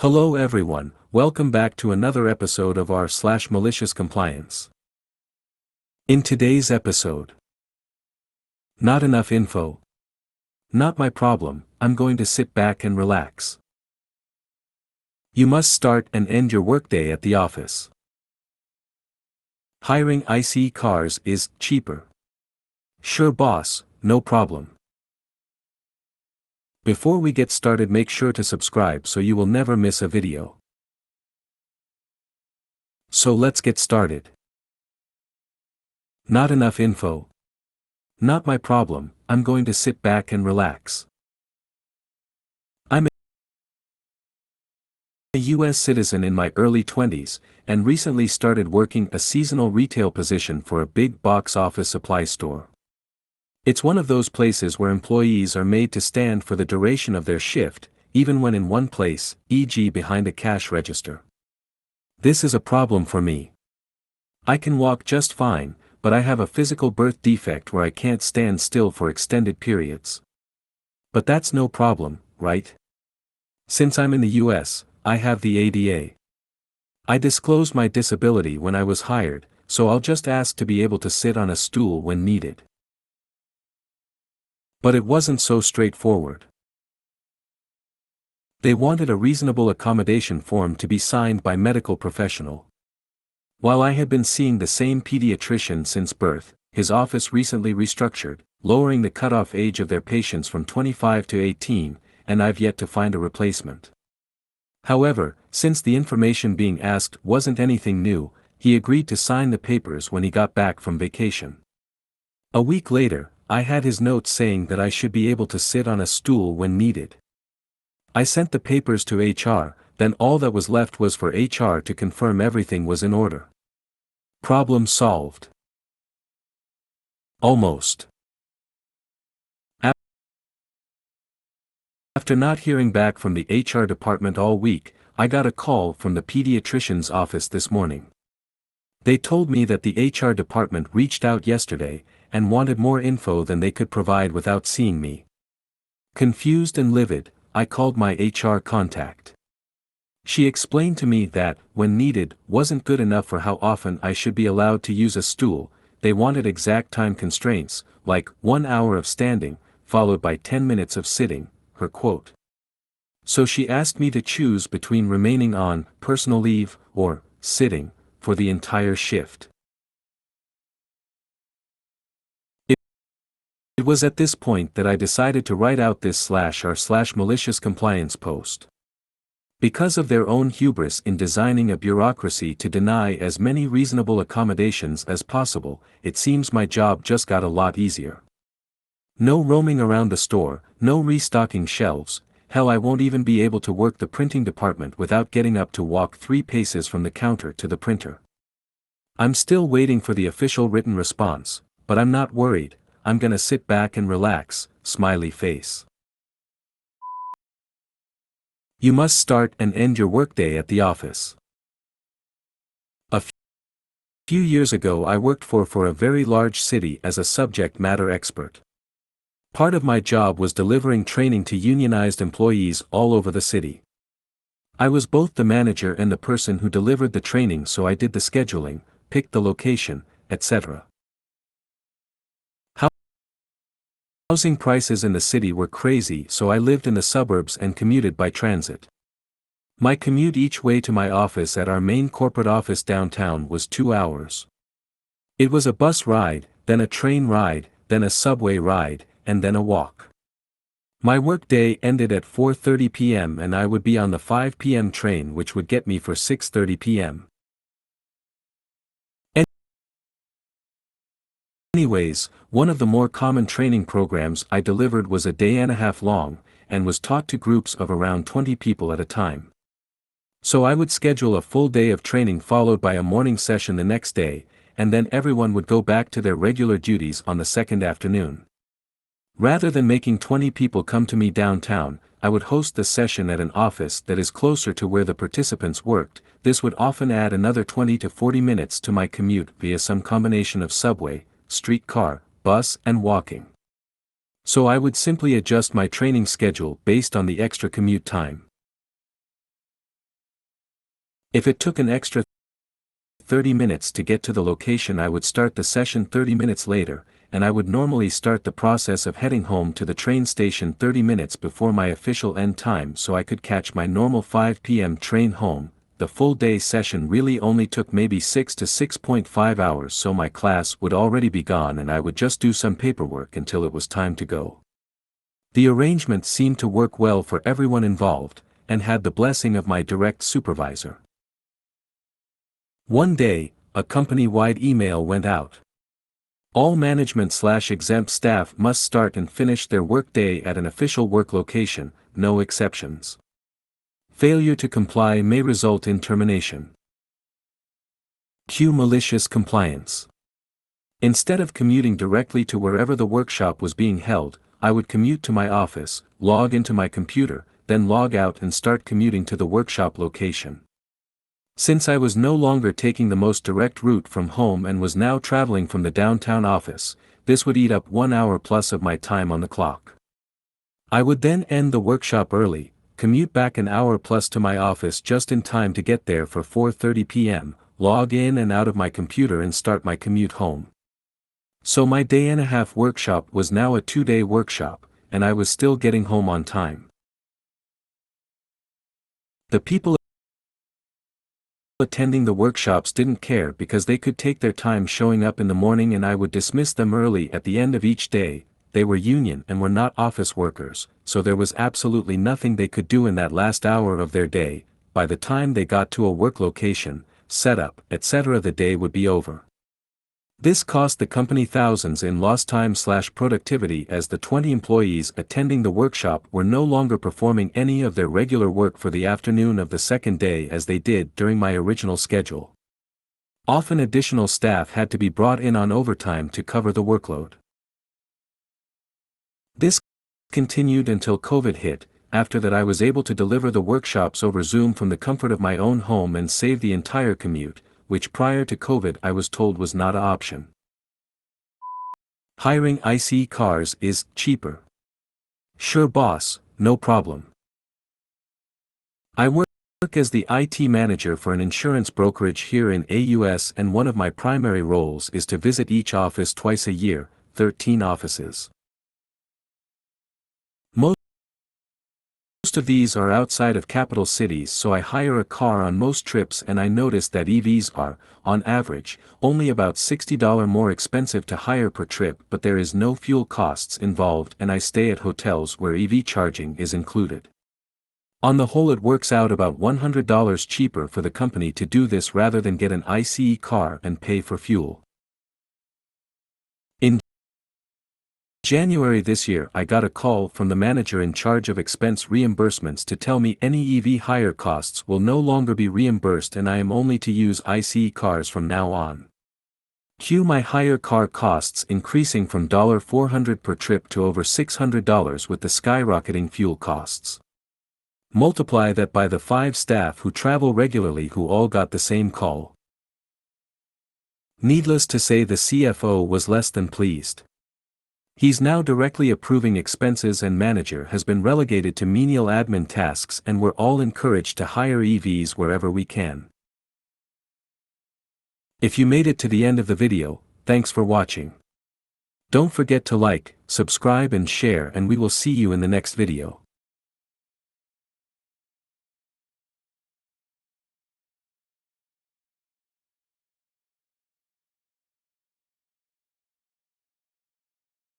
Hello everyone, welcome back to another episode of our Malicious Compliance. In today's episode, not enough info. Not my problem, I'm going to sit back and relax. You must start and end your workday at the office. Hiring IC cars is cheaper. Sure boss, no problem. Before we get started, make sure to subscribe so you will never miss a video. So let's get started. Not enough info. Not my problem, I'm going to sit back and relax. I'm a US citizen in my early 20s, and recently started working a seasonal retail position for a big box office supply store. It's one of those places where employees are made to stand for the duration of their shift, even when in one place, e.g. behind a cash register. This is a problem for me. I can walk just fine, but I have a physical birth defect where I can't stand still for extended periods. But that's no problem, right? Since I'm in the US, I have the ADA. I disclosed my disability when I was hired, so I'll just ask to be able to sit on a stool when needed. But it wasn't so straightforward. They wanted a reasonable accommodation form to be signed by medical professional. While I had been seeing the same pediatrician since birth, his office recently restructured, lowering the cutoff age of their patients from 25 to 18, and I've yet to find a replacement. However, since the information being asked wasn't anything new, he agreed to sign the papers when he got back from vacation. A week later, I had his note saying that I should be able to sit on a stool when needed. I sent the papers to HR, then all that was left was for HR to confirm everything was in order. Problem solved. Almost. After not hearing back from the HR department all week, I got a call from the pediatrician's office this morning. They told me that the HR department reached out yesterday, and wanted more info than they could provide without seeing me. Confused and livid, I called my HR contact. She explained to me that, when needed, wasn't good enough for how often I should be allowed to use a stool. They wanted exact time constraints, like 1 hour of standing, followed by 10 minutes of sitting, her quote. So she asked me to choose between remaining on personal leave or sitting for the entire shift. It was at this point that I decided to write out this /r/malicious compliance post. Because of their own hubris in designing a bureaucracy to deny as many reasonable accommodations as possible, it seems my job just got a lot easier. No roaming around the store, no restocking shelves, hell, I won't even be able to work the printing department without getting up to walk 3 paces from the counter to the printer. I'm still waiting for the official written response, but I'm not worried. I'm gonna sit back and relax, smiley face. You must start and end your workday at the office. A few years ago I worked for a very large city as a subject matter expert. Part of my job was delivering training to unionized employees all over the city. I was both the manager and the person who delivered the training, so I did the scheduling, picked the location, etc. Housing prices in the city were crazy, so I lived in the suburbs and commuted by transit. My commute each way to my office at our main corporate office downtown was 2 hours. It was a bus ride, then a train ride, then a subway ride, and then a walk. My workday ended at 4:30 p.m. and I would be on the 5 p.m. train, which would get me for 6:30 p.m. Anyways, one of the more common training programs I delivered was a day and a half long, and was taught to groups of around 20 people at a time. So I would schedule a full day of training followed by a morning session the next day, and then everyone would go back to their regular duties on the second afternoon. Rather than making 20 people come to me downtown, I would host the session at an office that is closer to where the participants worked. This would often add another 20 to 40 minutes to my commute via some combination of subway, streetcar, bus, and walking. So I would simply adjust my training schedule based on the extra commute time. If it took an extra 30 minutes to get to the location, I would start the session 30 minutes later, and I would normally start the process of heading home to the train station 30 minutes before my official end time so I could catch my normal 5 p.m. train home. The full day session really only took maybe 6 to 6.5 hours, so my class would already be gone and I would just do some paperwork until it was time to go. The arrangement seemed to work well for everyone involved, and had the blessing of my direct supervisor. One day, a company-wide email went out. All management/exempt staff must start and finish their workday at an official work location, no exceptions. Failure to comply may result in termination. Cue malicious compliance. Instead of commuting directly to wherever the workshop was being held, I would commute to my office, log into my computer, then log out and start commuting to the workshop location. Since I was no longer taking the most direct route from home and was now traveling from the downtown office, this would eat up 1 hour plus of my time on the clock. I would then end the workshop early, commute back an hour plus to my office just in time to get there for 4:30 p.m., log in and out of my computer and start my commute home. So my day-and-a-half workshop was now a 2-day workshop, and I was still getting home on time. The people attending the workshops didn't care because they could take their time showing up in the morning and I would dismiss them early at the end of each day. They were union and were not office workers, so there was absolutely nothing they could do in that last hour of their day. By the time they got to a work location, setup, etc., the day would be over. This cost the company thousands in lost time/productivity, as the 20 employees attending the workshop were no longer performing any of their regular work for the afternoon of the second day as they did during my original schedule. Often additional staff had to be brought in on overtime to cover the workload. This continued until COVID hit. After that, I was able to deliver the workshops over Zoom from the comfort of my own home and save the entire commute, which prior to COVID I was told was not an option. Hiring IC cars is cheaper. Sure boss, no problem. I work as the IT manager for an insurance brokerage here in AUS, and one of my primary roles is to visit each office twice a year, 13 offices. Most of these are outside of capital cities, so I hire a car on most trips, and I noticed that EVs are, on average, only about $60 more expensive to hire per trip, but there is no fuel costs involved and I stay at hotels where EV charging is included. On the whole, it works out about $100 cheaper for the company to do this rather than get an ICE car and pay for fuel. In January this year, I got a call from the manager in charge of expense reimbursements to tell me any EV hire costs will no longer be reimbursed and I am only to use ICE cars from now on. Cue my hire car costs increasing from $400 per trip to over $600 with the skyrocketing fuel costs. Multiply that by the 5 staff who travel regularly who all got the same call. Needless to say, the CFO was less than pleased. He's now directly approving expenses and manager has been relegated to menial admin tasks, and we're all encouraged to hire EVs wherever we can. If you made it to the end of the video, thanks for watching. Don't forget to like, subscribe and share, and we will see you in the next video.